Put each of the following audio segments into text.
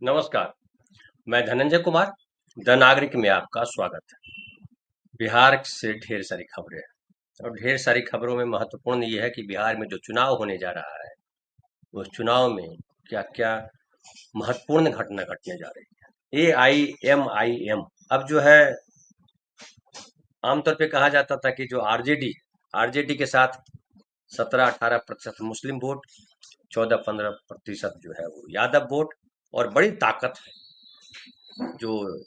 नमस्कार। मैं धनंजय कुमार, द नागरिक में आपका स्वागत है। बिहार से ढेर सारी खबरें हैं और ढेर सारी खबरों में महत्वपूर्ण ये है कि बिहार में जो चुनाव होने जा रहा है, उस चुनाव में क्या-क्या महत्वपूर्ण घटना घटने जा रही है। एआईएमआईएम अब जो है आमतौर पे कहा जाता था कि जो आरजेडी आरजेडी के साथ 17-18% मुस्लिम वोट, 14-15% जो है वो यादव वोट और बड़ी ताकत है जो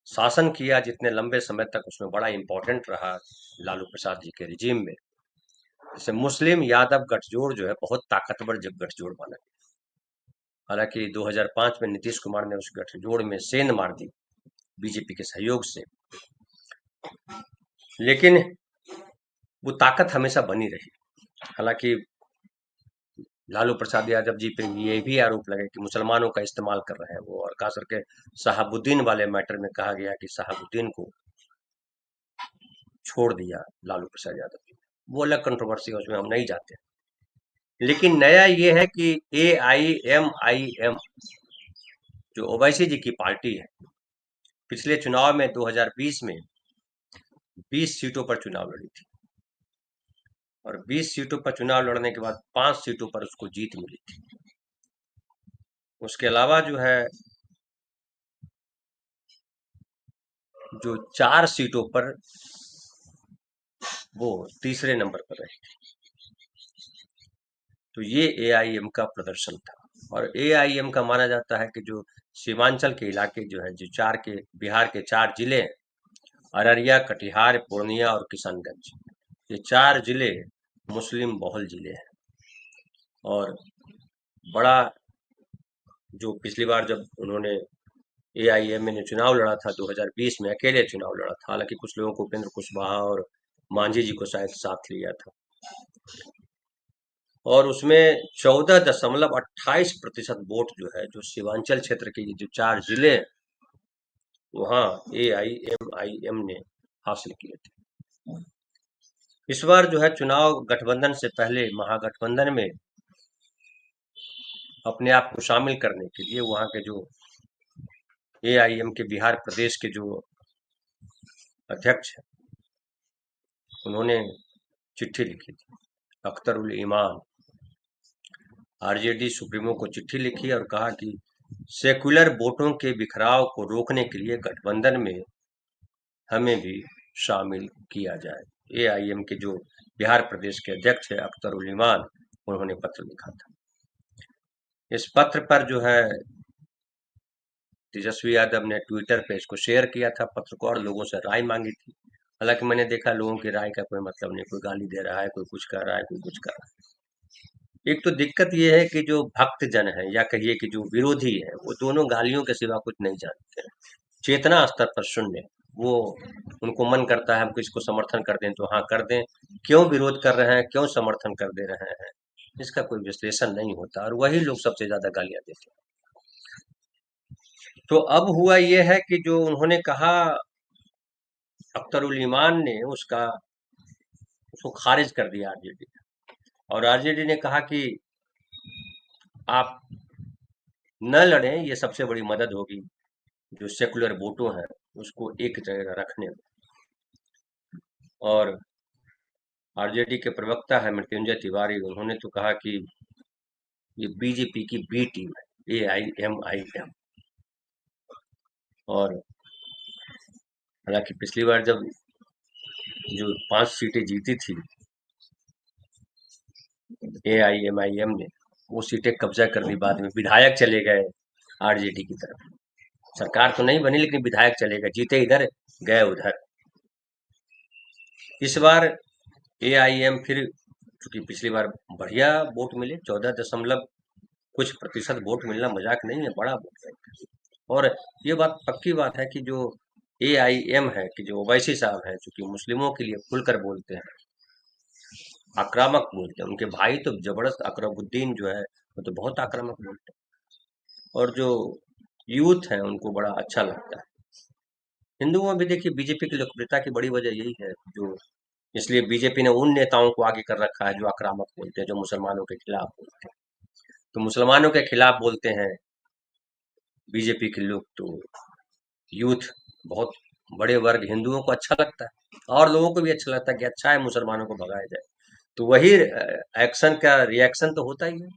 शासन किया जितने लंबे समय तक उसमें बड़ा इम्पोर्टेंट रहा लालू प्रसाद जी के रिजीम में। जैसे मुस्लिम यादव गठजोड़ जो है बहुत ताकतवर जब गठजोड़ बना। हालांकि 2005 में नीतीश कुमार ने उस गठजोड़ में सेंध मार दी बीजेपी के सहयोग से, लेकिन वो ताकत हमेशा बनी रही। हालांकि लालू प्रसाद यादव जी पे ये भी आरोप लगे कि मुसलमानों का इस्तेमाल कर रहे हैं वो, और खास करके शहाबुद्दीन वाले मैटर में कहा गया कि शहाबुद्दीन को छोड़ दिया लालू प्रसाद यादव जी। वो अलग कंट्रोवर्सी है, उसमें हम नहीं जाते। लेकिन नया ये है कि एआईएमआईएम जो ओवैसी जी की पार्टी है, पिछले चुनाव में 2020 में 20 सीटों पर चुनाव लड़ी थी और 20 सीटों पर चुनाव लड़ने के बाद 5 सीटों पर उसको जीत मिली थी। उसके अलावा जो है जो 4 सीटों पर वो तीसरे नंबर पर रही। तो ये एआईएम का प्रदर्शन था और एआईएम का माना जाता है कि जो सीमांचल के इलाके जो है, जो बिहार के 4 जिले हैं, अररिया, कटिहार, पूर्णिया और किशनगंज, ये 4 जिले मुस्लिम बहुल जिले हैं। और बड़ा जो पिछली बार जब उन्होंने एआईएम ने चुनाव लड़ा था 2020 में, अकेले चुनाव लड़ा था। हालांकि कुछ लोगों को उपेंद्र कुशवाहा और मांझी जी को शायद साथ लिया था, और उसमें 14.28% वोट जो है, जो सीमांचल क्षेत्र के ये जो 4 जिले हैं, वहाँ एआईएमआईएम ने हासिल किए थे। इस बार जो है चुनाव गठबंधन से पहले महागठबंधन में अपने आप को शामिल करने के लिए वहाँ के जो एआईएम के बिहार प्रदेश के जो अध्यक्ष हैं, उन्होंने चिट्ठी लिखी थी। अख्तर उल ईमान आरजेडी सुप्रीमो को चिट्ठी लिखी और कहा कि सेकुलर वोटों के बिखराव को रोकने के लिए गठबंधन में हमें भी शामिल किया जाए। एआईएम के जो बिहार प्रदेश के अध्यक्ष है अख्तर उल ईमान, उन्होंने पत्र लिखा था। इस पत्र पर जो है तेजस्वी यादव ने ट्विटर पे इसको शेयर किया था पत्र को, और लोगों से राय मांगी थी। हालांकि मैंने देखा लोगों की राय का कोई मतलब नहीं, कोई गाली दे रहा है, कोई कुछ कर रहा है, कोई कुछ कर रहा है। एक तो दिक्कत ये है कि जो भक्त जन है या कहिए कि जो विरोधी है, वो दोनों गालियों के सिवा कुछ नहीं जानते हैं। चेतना स्तर पर शून्य। वो उनको मन करता है हम किसको समर्थन कर दें तो हाँ कर दें, क्यों विरोध कर रहे हैं, क्यों समर्थन कर दे रहे हैं, इसका कोई विश्लेषण नहीं होता, और वही लोग सबसे ज्यादा गालियां देते हैं। तो अब हुआ ये है कि जो उन्होंने कहा, अख्तर उल ईमान ने उसको खारिज कर दिया आरजेडी, और आरजेडी ने कहा कि आप न लड़ें, ये सबसे बड़ी मदद होगी जो सेकुलर वोटों हैं उसको एक जगह रखने में। और आरजेडी के प्रवक्ता है मृत्युंजय तिवारी, उन्होंने तो कहा कि ये बीजेपी की बी टीम है एआईएमआईएम। और हालांकि पिछली बार जब जो 5 सीटें जीती थी एआईएमआईएम ने, वो सीटें कब्जा कर दी, बाद में विधायक चले गए आरजेडी की तरफ। सरकार तो नहीं बनी लेकिन विधायक चले गए, जीते इधर गए उधर। इस बार एआईएम फिर, क्योंकि पिछली बार बढ़िया वोट मिले, 14 कुछ प्रतिशत वोट मिलना मजाक नहीं है, बड़ा वोट है। और ये बात पक्की बात है कि जो एआईएम है, कि जो ओवैसी साहब हैं, चूंकि मुस्लिमों के लिए खुलकर बोलते हैं, आक्रामक बोलते हैं। उनके भाई तो जबरदस्त, अकरबुद्दीन जो है वो तो बहुत आक्रामक बोलते हैं, और जो यूथ है उनको बड़ा अच्छा लगता है। हिंदुओं में भी देखिए बीजेपी की लोकप्रियता की बड़ी वजह यही है, जो इसलिए बीजेपी ने उन नेताओं को आगे कर रखा है जो आक्रामक बोलते हैं, जो मुसलमानों के खिलाफ बोलते हैं। तो मुसलमानों के खिलाफ बोलते हैं बीजेपी के लोग तो यूथ बहुत बड़े वर्ग हिंदुओं को अच्छा लगता है और लोगों को भी अच्छा लगता है कि अच्छा है मुसलमानों को भगाया जाए। तो वही एक्शन का रिएक्शन तो होता ही है।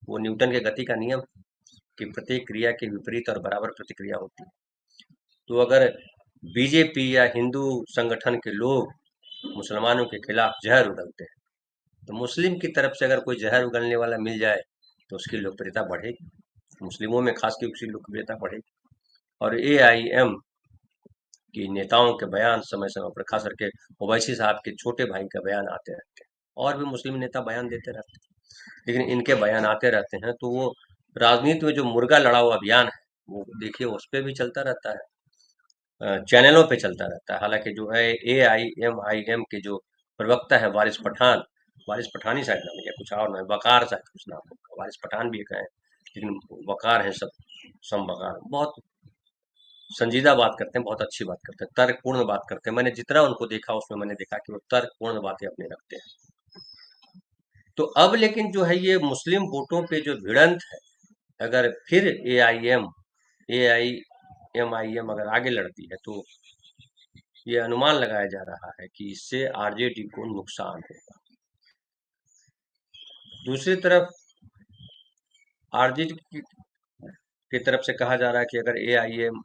वो न्यूटन के गति का नियम है कि प्रत्येक क्रिया के विपरीत और बराबर प्रतिक्रिया होती है। तो अगर बीजेपी या हिंदू संगठन के लोग मुसलमानों के खिलाफ जहर उगलते हैं, तो मुस्लिम की तरफ से अगर कोई जहर उगलने वाला मिल जाए तो उसकी लोकप्रियता बढ़ेगी, मुस्लिमों में खास की उसकी लोकप्रियता बढ़ेगी। और एआईएम कि नेताओं के बयान समय समय पर, खास करके ओवैसी साहब के छोटे भाई का बयान आते रहते हैं, और भी मुस्लिम नेता बयान देते रहते हैं, लेकिन इनके बयान आते रहते हैं तो वो राजनीति में जो मुर्गा लड़ाओ अभियान है वो देखिए उस पर भी चलता रहता है, चैनलों पे चलता रहता है। हालांकि जो है AIMIM के जो प्रवक्ता है वारिस पठानी शायद नाम है या कुछ और नाम है, वकार शायद कुछ नाम है, वारिस पठान भी एक है, लेकिन वकार है सब, सम वकार, बहुत संजीदा बात करते हैं, बहुत अच्छी बात करते हैं, तर्कपूर्ण बात करते हैं। मैंने जितना उनको देखा उसमें मैंने देखा कि वो तर्कपूर्ण बातें अपनी रखते हैं। तो अब लेकिन जो है ये मुस्लिम वोटों पे जो भिड़ंत है, अगर फिर AIMIM अगर आगे लड़ती है तो ये अनुमान लगाया जा रहा है कि इससे आरजेडी को नुकसान होगा। दूसरी तरफ आरजेडी की तरफ से कहा जा रहा है कि अगर AIM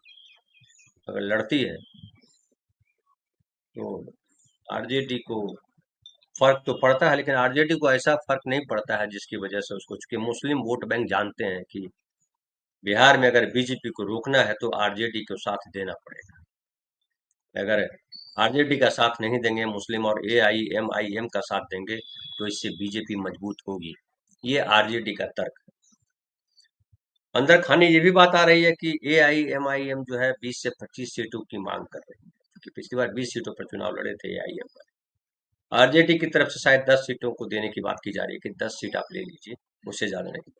अगर लड़ती है तो आरजेडी को फर्क तो पड़ता है, लेकिन आरजेडी को ऐसा फर्क नहीं पड़ता है जिसकी वजह से उसको, चूंकि मुस्लिम वोट बैंक जानते हैं कि बिहार में अगर बीजेपी को रोकना है तो आरजेडी को साथ देना पड़ेगा। अगर आरजेडी का साथ नहीं देंगे मुस्लिम और AIMIM का साथ देंगे तो इससे बीजेपी मजबूत होगी। ये आरजेडी का तर्क है। अंदर खाने ये भी बात आ रही है कि AIMIM जो है 20 से 25 सीटों की मांग कर रही है, क्योंकि पिछली बार 20 सीटों पर चुनाव लड़े थे AIM। आरजेडी की तरफ से शायद 10 सीटों को देने की बात की जा रही है कि 10 सीट आप ले लीजिए, उससे ज्यादा नहीं।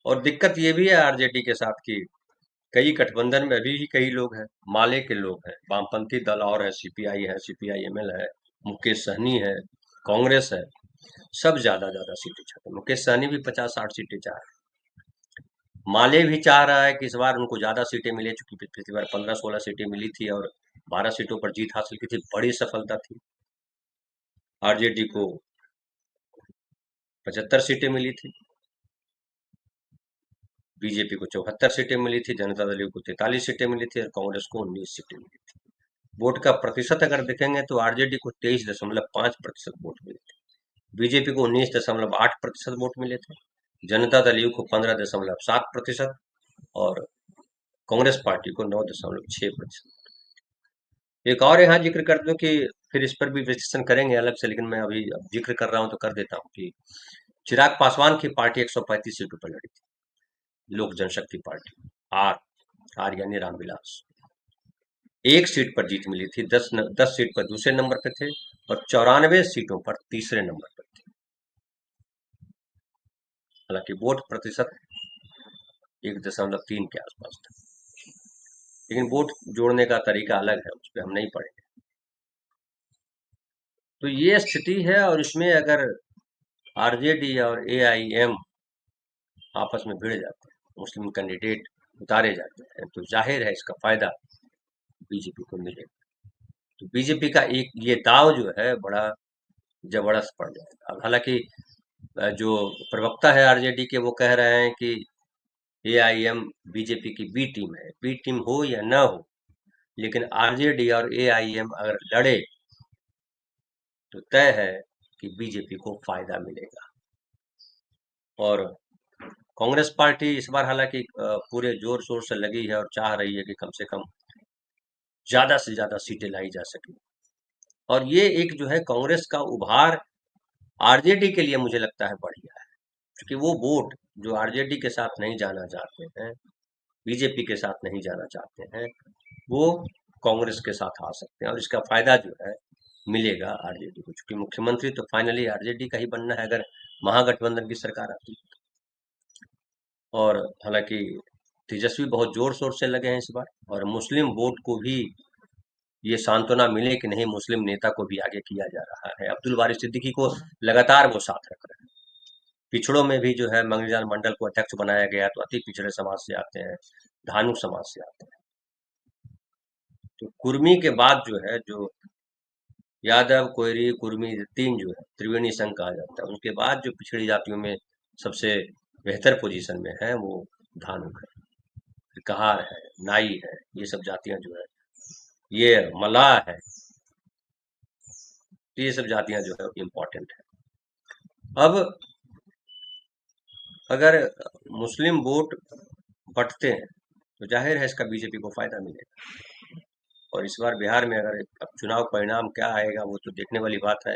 और दिक्कत ये भी है आरजेडी के साथ कि कई गठबंधन में अभी भी कई लोग हैं, माले के लोग हैं, वामपंथी दल और है, CPI है, CPIML है, मुकेश सहनी है, कांग्रेस है, सब ज्यादा ज्यादा सीटें चाहते हैं। मुकेश सहनी भी 50-60 सीटें चाह रहे हैं। माले भी चाह रहा है कि इस बार उनको ज्यादा सीटें मिले, चूंकि पिछली बार 15-16 सीटें मिली थी और 12 सीटों पर जीत हासिल की थी, बड़ी सफलता थी। आरजेडी को 75 सीटें मिली थी, बीजेपी को 74 सीटें मिली थी, जनता दल को 43 सीटें मिली थी और कांग्रेस को 19 सीटें मिली थी। वोट का प्रतिशत अगर देखेंगे तो आरजेडी को 23.5% वोट मिले थे, बीजेपी को 19.8% वोट मिले थे, जनता दल को 15.7% और कांग्रेस पार्टी को 9.6%। एक और यहाँ जिक्र कर दूं कि फिर इस पर भी विश्लेषण करेंगे अलग से, लेकिन मैं अभी अब जिक्र कर रहा हूं तो कर देता हूं कि चिराग पासवान की पार्टी 135 सीटों पर लड़ी थी, लोक जनशक्ति पार्टी, आर आर यानी रामविलास, एक सीट पर जीत मिली थी, 10 सीट पर दूसरे नंबर पे थे और 94 सीटों पर तीसरे नंबर पर थे। हालांकि वोट प्रतिशत 1.3 के आसपास था, लेकिन वोट जोड़ने का तरीका अलग है, उस पर हम नहीं पढ़ेंगे। तो ये स्थिति है और इसमें अगर आरजेडी और AIM आपस में भिड़ जाते हैं, मुस्लिम कैंडिडेट उतारे जाते हैं, तो जाहिर है इसका फायदा बीजेपी को मिलेगा। तो बीजेपी का एक ये दाव जो है बड़ा जबरदस्त पड़ जाएगा। अब हालांकि जो प्रवक्ता है आरजेडी के वो कह रहे हैं कि AIM बीजेपी की बी टीम है, बी टीम हो या ना हो, लेकिन आरजेडी और AIM अगर लड़े तो तय है कि बीजेपी को फायदा मिलेगा। और कांग्रेस पार्टी इस बार हालांकि पूरे जोर शोर से लगी है और चाह रही है कि कम से कम ज्यादा से ज्यादा सीटें लाई जा सके। और ये एक जो है कांग्रेस का उभार आरजेडी के लिए मुझे लगता है बढ़िया है, क्योंकि वो वोट जो आरजेडी के साथ नहीं जाना चाहते हैं, बीजेपी के साथ नहीं जाना चाहते हैं, वो कांग्रेस के साथ आ सकते हैं और इसका फायदा जो है मिलेगा आरजेडी को, क्योंकि मुख्यमंत्री तो फाइनली आरजेडी का ही बनना है अगर महागठबंधन की सरकार आती है। और हालांकि तेजस्वी बहुत जोर शोर से लगे हैं इस बार, और मुस्लिम वोट को भी ये सांत्वना मिले कि नहीं, मुस्लिम नेता को भी आगे किया जा रहा है, अब्दुल बारी सिद्दीकी को लगातार वो साथ रख रहे हैं। पिछड़ों में भी जो है मंगलजान मंडल को अध्यक्ष बनाया गया, तो अति पिछड़े समाज से आते हैं, धानुक समाज से आते हैं। तो कुर्मी के बाद जो है, जो यादव, कोयरी, कुर्मी, तीन जो है त्रिवेणी संघ कहा जाता है, उनके बाद जो पिछड़ी जातियों में सबसे बेहतर पोजीशन में है वो धानुक है, फिर कहार है, नाई है, ये सब जातियां जो है, ये मलाह है, तो ये सब जातियां जो है इम्पोर्टेंट है। अब अगर मुस्लिम वोट बंटते हैं तो जाहिर है इसका बीजेपी को फायदा मिलेगा। और इस बार बिहार में अगर अब चुनाव परिणाम क्या आएगा वो तो देखने वाली बात है।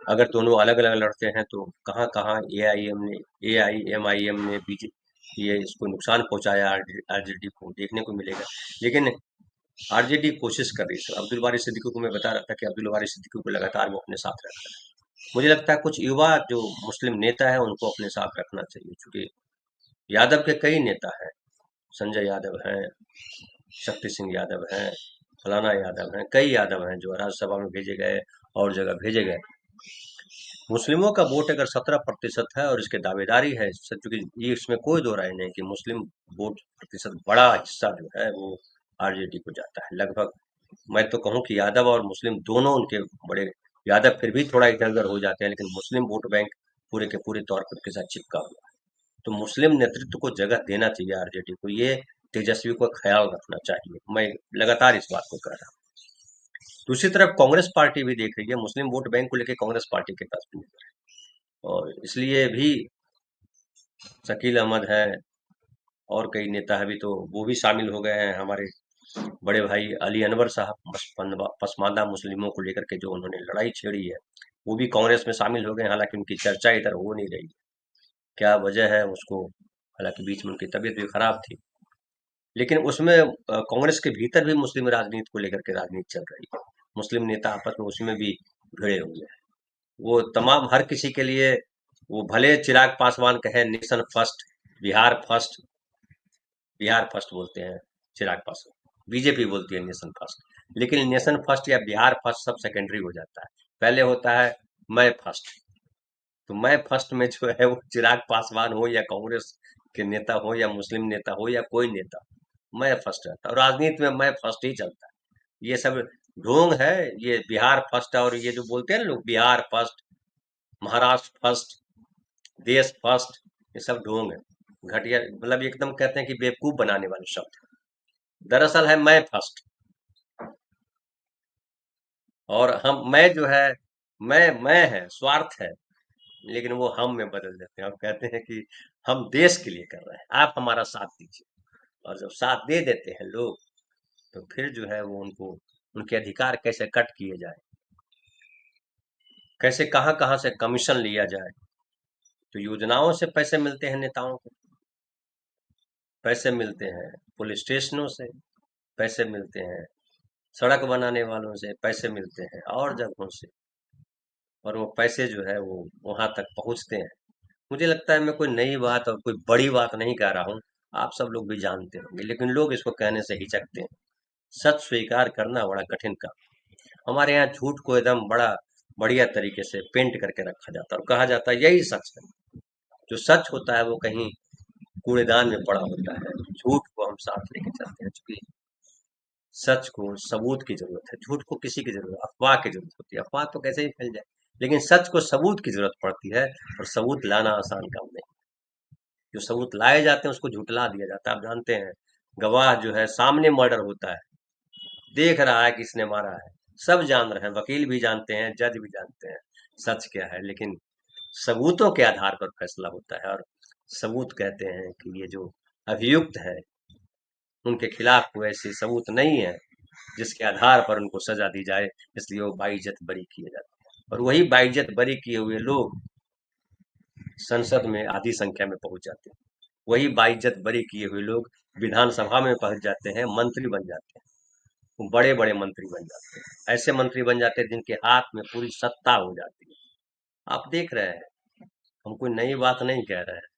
अगर दोनों अलग अलग लड़ते हैं तो कहाँ कहाँ एआईएमआईएम ने बीजे ये इसको नुकसान पहुंचाया आरजेडी को देखने को मिलेगा। लेकिन आरजेडी कोशिश कर रही है। अब्दुल बारी सिद्दीकी को मैं बता रहा था कि अब्दुल बारी सिद्दीकी को लगातार वो अपने साथ रखता है। मुझे लगता है कुछ युवा जो मुस्लिम नेता है उनको अपने साथ रखना चाहिए, क्योंकि यादव के कई नेता हैं, संजय यादव हैं, शक्ति सिंह यादव हैं, फलाना यादव हैं, कई यादव हैं जो राज्यसभा में भेजे गए और जगह भेजे गए। मुस्लिमों का वोट अगर 17% है और इसके दावेदारी है, क्योंकि ये इसमें कोई दो राय नहीं कि मुस्लिम वोट प्रतिशत बड़ा हिस्सा जो है वो आरजेडी को जाता है लगभग। मैं तो कहूँ कि यादव और मुस्लिम दोनों उनके बड़े, यादव फिर भी थोड़ा इधर उधर हो जाते हैं, लेकिन मुस्लिम वोट बैंक पूरे के पूरे तौर पर उनके साथ चिपका हुआ है। तो मुस्लिम नेतृत्व को जगह देना चाहिए आरजेडी को, ये तेजस्वी को ख्याल रखना चाहिए। मैं लगातार इस बात को कह रहा हूँ। दूसरी तरफ कांग्रेस पार्टी भी देख रही है, मुस्लिम वोट बैंक को लेकर कांग्रेस पार्टी के पास भी नजर है, और इसलिए भी शकील अहमद है और कई नेता अभी तो वो भी शामिल हो गए हैं। हमारे बड़े भाई अली अनवर साहब पसमानदा मुस्लिमों को लेकर के जो उन्होंने लड़ाई छेड़ी है, वो भी कांग्रेस में शामिल हो गए। हालांकि उनकी चर्चा इधर हो नहीं रही, क्या वजह है उसको, हालांकि बीच में उनकी तबीयत भी खराब थी। लेकिन उसमें कांग्रेस के भीतर भी मुस्लिम राजनीति को लेकर के राजनीति चल रही है, मुस्लिम नेता आपस में उसमें भी भिड़े हुए हैं। वो तमाम हर किसी के लिए, वो भले चिराग पासवान कहे nation first, Bihar first, Bihar first बोलते हैं चिराग पासवान, बीजेपी बोलती है नेशन फर्स्ट, लेकिन नेशन फर्स्ट या बिहार फर्स्ट सब सेकेंडरी हो जाता है। पहले होता है मैं फर्स्ट। तो मैं फर्स्ट में जो है वो चिराग पासवान हो या कांग्रेस के नेता हो या मुस्लिम नेता हो या कोई नेता, मैं फर्स्ट रहता है, और राजनीति में मैं फर्स्ट ही चलता है। ये सब ढोंग है। ये बिहार फर्स्ट और ये जो बोलते हैं ना लोग बिहार फर्स्ट, महाराष्ट्र फर्स्ट, देश फर्स्ट, ये सब ढोंग है, घटिया, मतलब एकदम कहते हैं कि बेवकूफ बनाने वाले शब्द। दरअसल है मैं फर्स्ट, और हम मैं जो है, मैं है स्वार्थ है, लेकिन वो हम में बदल देते हैं और कहते हैं कि हम देश के लिए कर रहे हैं, आप हमारा साथ दीजिए। और जब साथ दे देते हैं लोग, तो फिर जो है वो उनको उनके अधिकार कैसे कट किए जाए, कैसे कहाँ कहाँ से कमीशन लिया जाए। तो योजनाओं से पैसे मिलते हैं नेताओं को, पैसे मिलते हैं पुलिस स्टेशनों से, पैसे मिलते हैं सड़क बनाने वालों से, पैसे मिलते हैं और जगहों से, और वो पैसे जो है वो वहां तक पहुंचते हैं। मुझे लगता है मैं कोई नई बात और कोई बड़ी बात नहीं कह रहा हूँ, आप सब लोग भी जानते होंगे, लेकिन लोग इसको कहने से हिचकते हैं। सच स्वीकार करना बड़ा कठिन काम। हमारे यहाँ झूठ को एकदम बड़ा बढ़िया तरीके से पेंट करके रखा जाता है और कहा जाता है यही सच है। जो सच होता है वो कहीं कूड़ेदान में पड़ा होता है, झूठ को हम साथ लेके चलते हैं, क्योंकि सच को सबूत की जरूरत है, झूठ को किसी की जरूरत, अफवाह की जरूरत होती है, अफवाह तो कैसे ही फैल जाए, लेकिन सच को सबूत की जरूरत पड़ती है, और सबूत लाना आसान काम नहीं। जो सबूत लाए जाते हैं उसको झुटला दिया जाता है। आप जानते हैं, गवाह जो है सामने मर्डर होता है, देख रहा है किसने मारा है, सब जान रहे हैं, वकील भी जानते हैं, जज भी जानते हैं सच क्या है, लेकिन सबूतों के आधार पर फैसला होता है। और सबूत कहते हैं कि ये जो अभियुक्त है उनके खिलाफ कोई ऐसे सबूत नहीं है जिसके आधार पर उनको सजा दी जाए, इसलिए वो बाइज्जत बरी किए जाते हैं, और वही बाइज्जत बरी किए हुए लोग संसद में आधी संख्या में पहुंच जाते हैं। वही बाइज्जत बरी किए हुए लोग विधानसभा में पहुंच जाते हैं, मंत्री बन जाते हैं, वो बड़े बड़े मंत्री बन जाते हैं, ऐसे मंत्री बन जाते हैं जिनके हाथ में पूरी सत्ता हो जाती है। आप देख रहे हैं, हम कोई नई बात नहीं कह रहे हैं,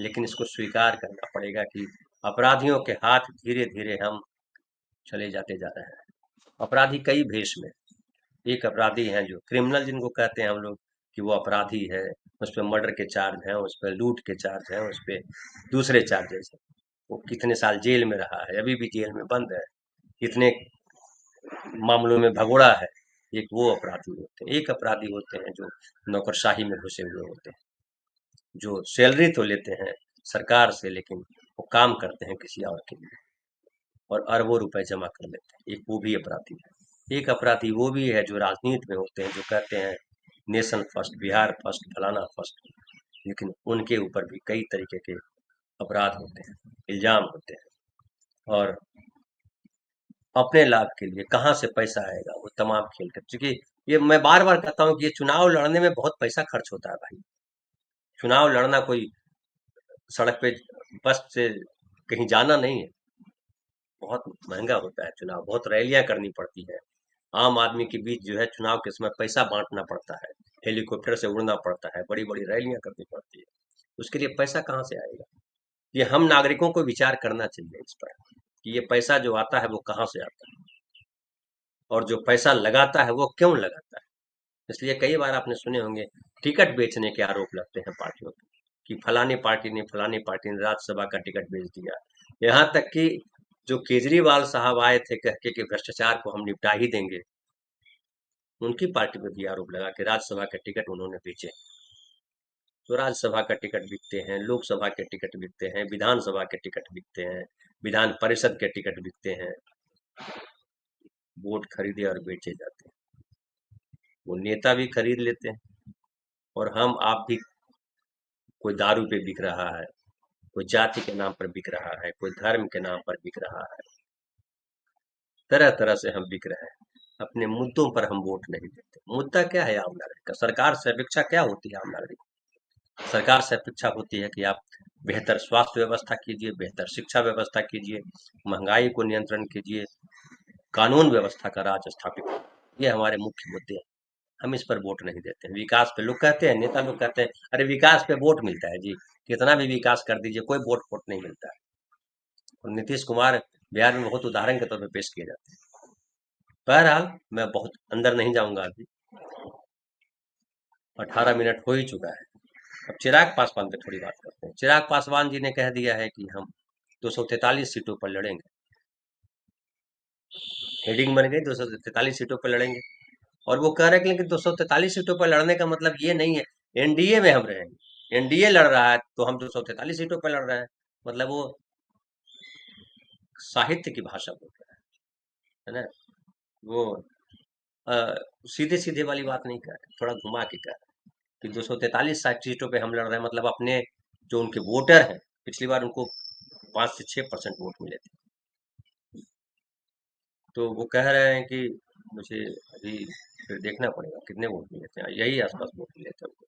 लेकिन इसको स्वीकार करना पड़ेगा कि अपराधियों के हाथ धीरे धीरे हम चले जाते जा रहे हैं। अपराधी कई भेष में, एक अपराधी हैं जो क्रिमिनल जिनको कहते हैं हम लोग कि वो अपराधी है, उस पर मर्डर के चार्ज हैं, उस पर लूट के चार्ज हैं, उस पर दूसरे चार्जेस हैं। वो कितने साल जेल में रहा है, अभी भी जेल में बंद है, कितने मामलों में भगोड़ा है। एक वो अपराधी होते हैं, एक अपराधी होते हैं जो नौकरशाही में घुसे हुए होते हैं, जो सैलरी तो लेते हैं सरकार से, लेकिन वो काम करते हैं किसी और के लिए और अरबों रुपए जमा कर लेते हैं। एक वो भी अपराधी है। एक अपराधी वो भी है जो राजनीति में होते हैं, जो कहते हैं नेशन फर्स्ट, बिहार फर्स्ट, फलाना फर्स्ट, लेकिन उनके ऊपर भी कई तरीके के अपराध होते हैं, इल्जाम होते हैं, और अपने लाभ के लिए कहाँ से पैसा आएगा वो तमाम खेल कर, क्योंकि ये मैं बार बार कहता हूँ कि ये चुनाव लड़ने में बहुत पैसा खर्च होता है भाई। चुनाव लड़ना कोई सड़क पे बस से कहीं जाना नहीं है, बहुत महंगा होता है चुनाव, बहुत रैलियां करनी पड़ती है, आम आदमी के बीच जो है चुनाव के समय पैसा बांटना पड़ता है, हेलीकॉप्टर से उड़ना पड़ता है, बड़ी बड़ी रैलियां करनी पड़ती है, उसके लिए पैसा कहाँ से आएगा? ये हम नागरिकों को विचार करना चाहिए इस पर कि ये पैसा जो आता है वो कहाँ से आता है, और जो पैसा लगाता है वो क्यों लगाता है। इसलिए कई बार आपने सुने होंगे टिकट बेचने के आरोप लगते हैं पार्टियों पे, कि फलानी पार्टी ने राज्यसभा का टिकट बेच दिया। यहाँ तक कि जो केजरीवाल साहब आए थे कह के कि भ्रष्टाचार को हम निपटा ही देंगे, उनकी पार्टी पे भी आरोप लगा कि राज्यसभा के टिकट उन्होंने बेचे। तो राज्यसभा का टिकट बिकते हैं, लोकसभा के टिकट बिकते हैं, विधानसभा के टिकट बिकते हैं, विधान परिषद के टिकट बिकते हैं, वोट खरीदे और बेचे जाते हैं। वो नेता भी खरीद लेते हैं, और हम आप भी, कोई दारू पे बिक रहा है, कोई जाति के नाम पर बिक रहा है, कोई धर्म के नाम पर बिक रहा है, तरह तरह से हम बिक रहे हैं। अपने मुद्दों पर हम वोट नहीं देते। मुद्दा क्या है आम नागरिक का? सरकार से अपेक्षा क्या होती है आम नागरिक को? सरकार से अपेक्षा होती है कि आप बेहतर स्वास्थ्य व्यवस्था कीजिए, बेहतर शिक्षा व्यवस्था कीजिए, महंगाई को नियंत्रण कीजिए, कानून व्यवस्था का राज स्थापित कीजिए। ये हमारे मुख्य मुद्दे हैं। हम इस पर वोट नहीं देते हैं। विकास पे लोग कहते हैं, नेता लोग कहते हैं अरे विकास पे वोट मिलता है जी, कितना भी विकास कर दीजिए कोई वोट वोट नहीं मिलता है। और नीतीश कुमार बिहार में बहुत उदाहरण के तौर पर पेश किए जाते हैं। बहरहाल मैं बहुत अंदर नहीं जाऊंगा अभी, 18 मिनट हो ही चुका है। अब चिराग पासवान पे थोड़ी बात करते हैं। चिराग पासवान जी ने कह दिया है कि हम 243 सीटों पर लड़ेंगे। हेडिंग बन गई, 243 सीटों पर लड़ेंगे। और वो कह रहे हैं कि लेकिन 243 सीटों पर लड़ने का मतलब ये नहीं है एनडीए में हम रहेंगे। एनडीए लड़ रहा है तो हम 243 सीटों पर लड़ रहे हैं, मतलब वो साहित्य की भाषा बोल रहा है ना। वो सीधे सीधे वाली बात नहीं कह रहे, थोड़ा घुमा के कह रहे हैं कि 243 सीटों पे हम लड़ रहे हैं, मतलब अपने जो उनके वोटर हैं, पिछली बार उनको 5 से 6% वोट मिले थे, तो वो कह रहे हैं कि मुझे अभी फिर देखना पड़ेगा कितने वोट मिले थे, यही आसपास वोट मिले थे उनको,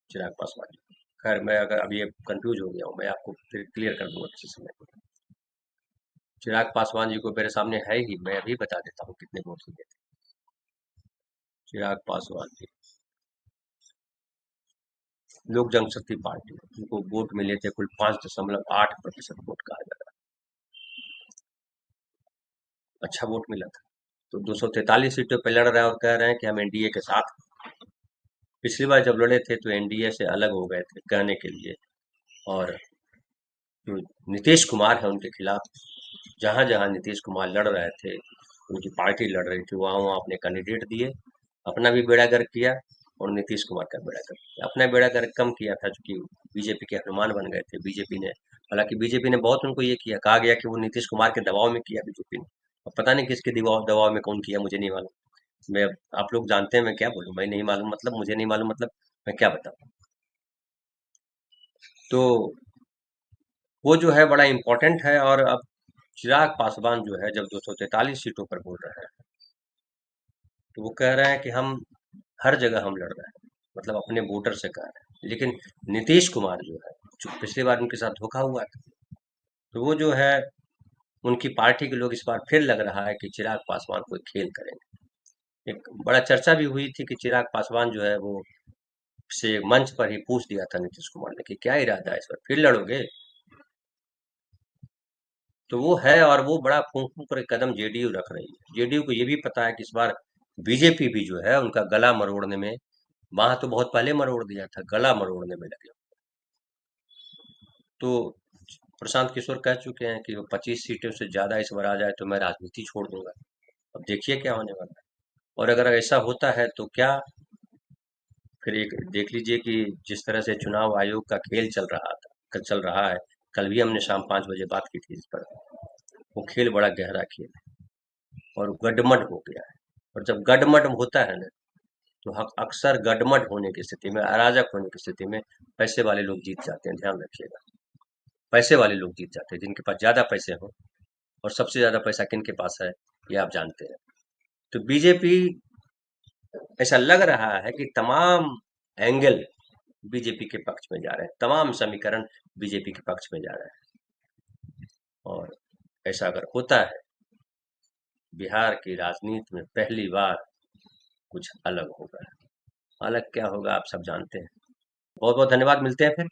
चिराग पासवान जी। खैर मैं अगर अभी कंफ्यूज हो गया हूँ, मैं आपको फिर क्लियर कर दूंगा किसी समय पे। चिराग पासवान जी को मेरे सामने है ही, मैं अभी बता देता हूँ कितने वोट मिले थे चिराग पासवान जी। लोक जनशक्ति पार्टी, उनको वोट मिले थे कुल 5.8% वोट कहा जाता है। अच्छा वोट मिला था। तो 243 सीटों पे लड़ रहे हैं और कह रहे हैं कि हम एनडीए के साथ। पिछली बार जब लड़े थे तो एनडीए से अलग हो गए थे कहने के लिए, और जो नीतीश कुमार है उनके खिलाफ, जहां जहां नीतीश कुमार लड़ रहे थे, उनकी पार्टी लड़ रही थी, वहां वहां अपने कैंडिडेट दिए, अपना भी बेड़ा गर्क किया और नीतीश कुमार का बेड़ा गर्क किया। अपना बेड़ा गर्क कम किया था क्योंकि बीजेपी के हनुमान बन गए थे बीजेपी ने। हालांकि बीजेपी ने बहुत उनको ये किया, कहा गया कि वो नीतीश कुमार के दबाव में किया बीजेपी ने। अब पता नहीं किसके दबाव दबाव में कौन किया, मुझे नहीं मालूम। मैं, आप लोग जानते हैं, मैं क्या बोलूं, मैं नहीं मालूम मतलब, मुझे नहीं मालूम मतलब, मैं क्या बताऊं। तो वो जो है बड़ा इम्पोर्टेंट है। और अब चिराग पासवान जो है जब 243 सीटों पर बोल रहे हैं, तो वो कह रहे हैं कि हम हर जगह हम लड़ रहे हैं, मतलब अपने वोटर से कह रहे हैं। लेकिन नीतीश कुमार जो है, जो पिछली बार उनके साथ धोखा हुआ था, तो वो जो है उनकी पार्टी के लोग इस बार फिर लग रहा है कि चिराग पासवान कोई खेल करेंगे। एक बड़ा चर्चा भी हुई थी कि चिराग पासवान जो है वो से मंच पर ही पूछ दिया था नीतीश कुमार ने कि क्या इरादा है, इस बार फिर लड़ोगे? तो वो है, और वो बड़ा फूंक फूंक कर कदम जेडीयू रख रही है। जेडीयू को ये भी पता है कि इस बार बीजेपी भी जो है उनका गला मरोड़ने में वहां तो बहुत पहले मरोड़ दिया था, गला मरोड़ने में लगे। तो प्रशांत किशोर कह चुके हैं कि वो 25 सीटों से ज्यादा इस बार आ जाए तो मैं राजनीति छोड़ दूंगा। अब देखिए क्या होने वाला है। और अगर ऐसा होता है तो क्या, फिर एक देख लीजिए कि जिस तरह से चुनाव आयोग का खेल चल रहा था, चल रहा है, कल भी हमने शाम 5 बजे बात की थी इस पर। वो खेल बड़ा गहरा खेल है और गडमड हो गया है। और जब गडमड होता है ना, तो अक्सर गडमड होने की स्थिति में, अराजक होने की स्थिति में पैसे वाले लोग जीत जाते हैं, ध्यान रखिएगा। पैसे वाले लोग जीत जाते हैं, जिनके पास ज्यादा पैसे हों। और सबसे ज्यादा पैसा किन के पास है, ये आप जानते हैं। तो बीजेपी, ऐसा लग रहा है कि तमाम एंगल बीजेपी के पक्ष में जा रहे हैं, तमाम समीकरण बीजेपी के पक्ष में जा रहे हैं। और ऐसा अगर होता है, बिहार की राजनीति में पहली बार कुछ अलग होगा। अलग क्या होगा आप सब जानते हैं। बहुत बहुत धन्यवाद, मिलते हैं फिर।